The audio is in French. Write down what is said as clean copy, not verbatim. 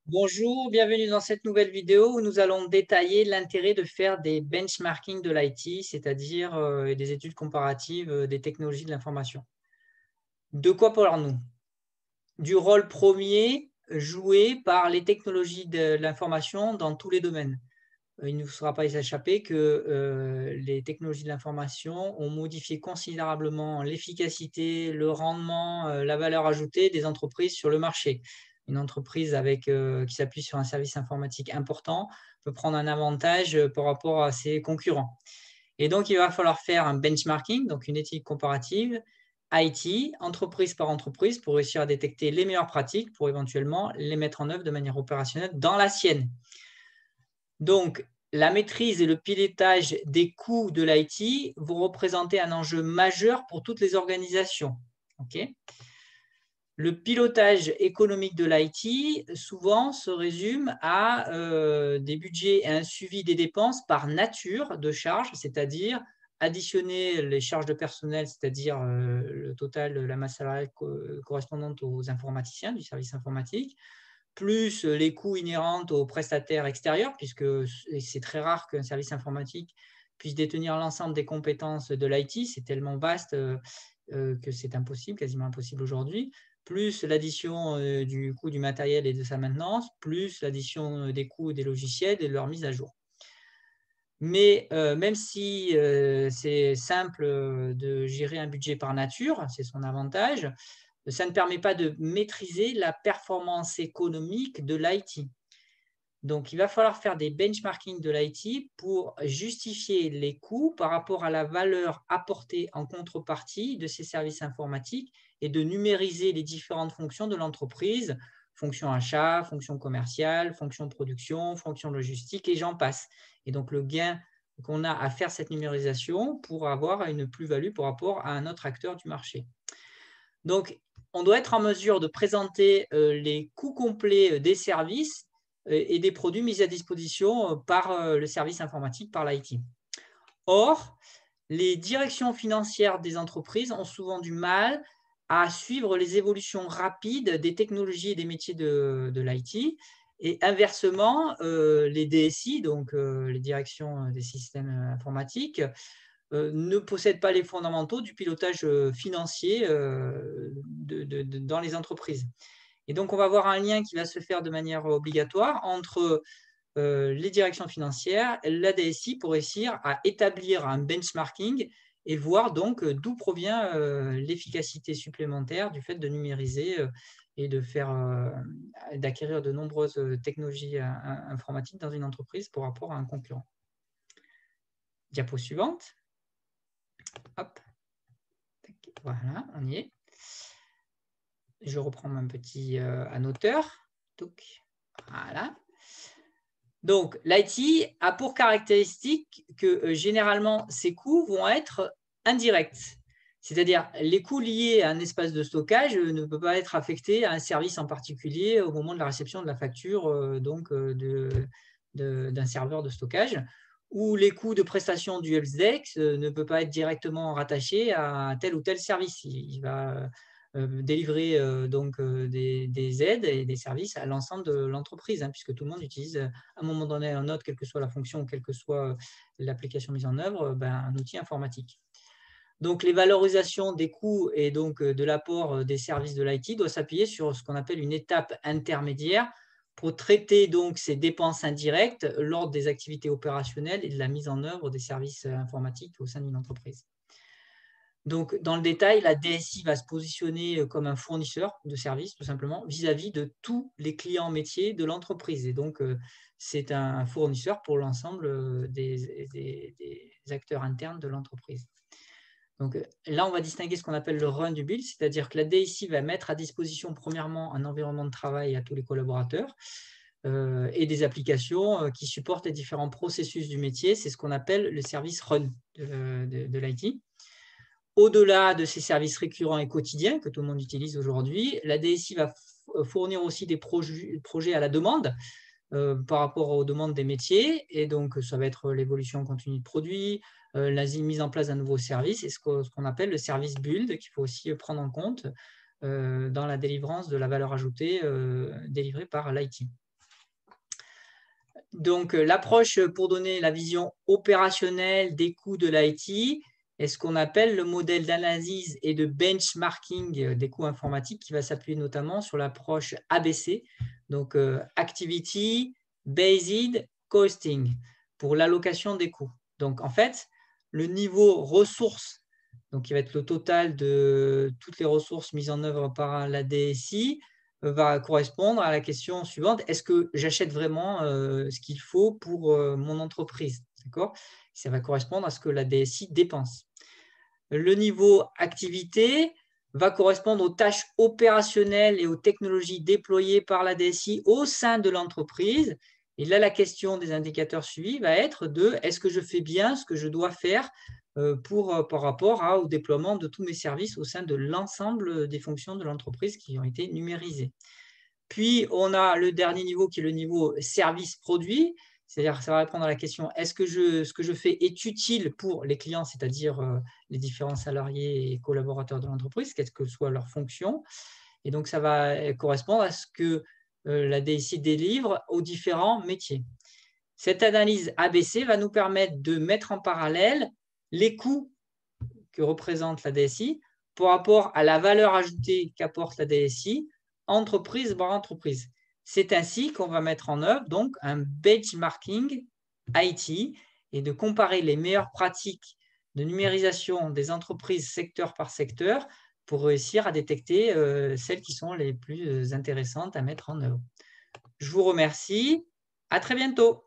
Bonjour, bienvenue dans cette nouvelle vidéo où nous allons détailler l'intérêt de faire des benchmarking de l'IT, c'est-à-dire des études comparatives des technologies de l'information. De quoi parlons-nous? Du rôle premier joué par les technologies de l'information dans tous les domaines. Il ne vous sera pas échappé que les technologies de l'information ont modifié considérablement l'efficacité, le rendement, la valeur ajoutée des entreprises sur le marché. Une entreprise qui s'appuie sur un service informatique important peut prendre un avantage par rapport à ses concurrents. Et donc, il va falloir faire un benchmarking, donc une étude comparative, IT, entreprise par entreprise, pour réussir à détecter les meilleures pratiques pour éventuellement les mettre en œuvre de manière opérationnelle dans la sienne. Donc, la maîtrise et le pilotage des coûts de l'IT vont représenter un enjeu majeur pour toutes les organisations. Okay. Le pilotage économique de l'IT, souvent, se résume à des budgets et un suivi des dépenses par nature de charges, c'est-à-dire additionner les charges de personnel, c'est-à-dire le total de la masse salariale correspondante aux informaticiens du service informatique, plus les coûts inhérents aux prestataires extérieurs, puisque c'est très rare qu'un service informatique puisse détenir l'ensemble des compétences de l'IT, c'est tellement vaste que c'est impossible, quasiment impossible aujourd'hui, plus l'addition du coût du matériel et de sa maintenance, plus l'addition des coûts des logiciels et de leur mise à jour. Mais même si c'est simple de gérer un budget par nature, c'est son avantage, ça ne permet pas de maîtriser la performance économique de l'IT. Donc, il va falloir faire des benchmarking de l'IT pour justifier les coûts par rapport à la valeur apportée en contrepartie de ces services informatiques et de numériser les différentes fonctions de l'entreprise, fonction achat, fonction commerciale, fonction production, fonction logistique et j'en passe. Et donc, le gain qu'on a à faire cette numérisation pour avoir une plus-value par rapport à un autre acteur du marché. Donc, on doit être en mesure de présenter les coûts complets des services et des produits mis à disposition par le service informatique, par l'IT. Or, les directions financières des entreprises ont souvent du mal à suivre les évolutions rapides des technologies et des métiers de l'IT. Et inversement, les DSI, donc les directions des systèmes informatiques, ne possèdent pas les fondamentaux du pilotage financier dans les entreprises. Et donc, on va avoir un lien qui va se faire de manière obligatoire entre les directions financières, la DSI, pour réussir à établir un benchmarking et voir donc d'où provient l'efficacité supplémentaire du fait de numériser et d'acquérir de nombreuses technologies informatiques dans une entreprise par rapport à un concurrent. Diapo suivante. Hop. Voilà, on y est. Je reprends mon petit annoteur. Voilà. Donc, l'IT a pour caractéristique que généralement, ces coûts vont être indirects. C'est-à-dire, les coûts liés à un espace de stockage ne peuvent pas être affectés à un service en particulier au moment de la réception de la facture d'un serveur de stockage, ou les coûts de prestation du helpdesk ne peuvent pas être directement rattachés à tel ou tel service. Il va délivrer des aides et des services à l'ensemble de l'entreprise, puisque tout le monde utilise à un moment donné un autre, quelle que soit la fonction, quelle que soit l'application mise en œuvre, un outil informatique. Donc, les valorisations des coûts et donc de l'apport des services de l'IT doivent s'appuyer sur ce qu'on appelle une étape intermédiaire pour traiter donc ces dépenses indirectes lors des activités opérationnelles et de la mise en œuvre des services informatiques au sein d'une entreprise. Donc, dans le détail, la DSI va se positionner comme un fournisseur de services, tout simplement, vis-à-vis de tous les clients métiers de l'entreprise. Et donc, c'est un fournisseur pour l'ensemble des acteurs internes de l'entreprise. Donc là, on va distinguer ce qu'on appelle le run du build, c'est-à-dire que la DSI va mettre à disposition premièrement un environnement de travail à tous les collaborateurs et des applications qui supportent les différents processus du métier. C'est ce qu'on appelle le service run de l'IT. Au-delà de ces services récurrents et quotidiens que tout le monde utilise aujourd'hui, la DSI va fournir aussi des projets à la demande par rapport aux demandes des métiers. Et donc, ça va être l'évolution continue de produits, la mise en place d'un nouveau service et ce qu'on appelle le service build qu'il faut aussi prendre en compte dans la délivrance de la valeur ajoutée délivrée par l'IT. Donc, l'approche pour donner la vision opérationnelle des coûts de l'IT est ce qu'on appelle le modèle d'analyse et de benchmarking des coûts informatiques qui va s'appuyer notamment sur l'approche ABC, donc Activity Based Costing, pour l'allocation des coûts. Donc, en fait, le niveau ressources, donc qui va être le total de toutes les ressources mises en œuvre par la DSI, va correspondre à la question suivante: est-ce que j'achète vraiment ce qu'il faut pour mon entreprise? D'accord? Ça va correspondre à ce que la DSI dépense. Le niveau activité va correspondre aux tâches opérationnelles et aux technologies déployées par la DSI au sein de l'entreprise. Et là, la question des indicateurs suivis va être de: est-ce que je fais bien ce que je dois faire par rapport au déploiement de tous mes services au sein de l'ensemble des fonctions de l'entreprise qui ont été numérisées. Puis, on a le dernier niveau qui est le niveau service-produit, c'est-à-dire que ça va répondre à la question: est-ce que ce que je fais est utile pour les clients, c'est-à-dire les différents salariés et collaborateurs de l'entreprise, quelle que soit leur fonction. Et donc, ça va correspondre à ce que la DSI délivre aux différents métiers. Cette analyse ABC va nous permettre de mettre en parallèle les coûts que représente la DSI par rapport à la valeur ajoutée qu'apporte la DSI, entreprise par entreprise. C'est ainsi qu'on va mettre en œuvre donc un benchmarking IT et de comparer les meilleures pratiques de numérisation des entreprises secteur par secteur pour réussir à détecter celles qui sont les plus intéressantes à mettre en œuvre. Je vous remercie. À très bientôt.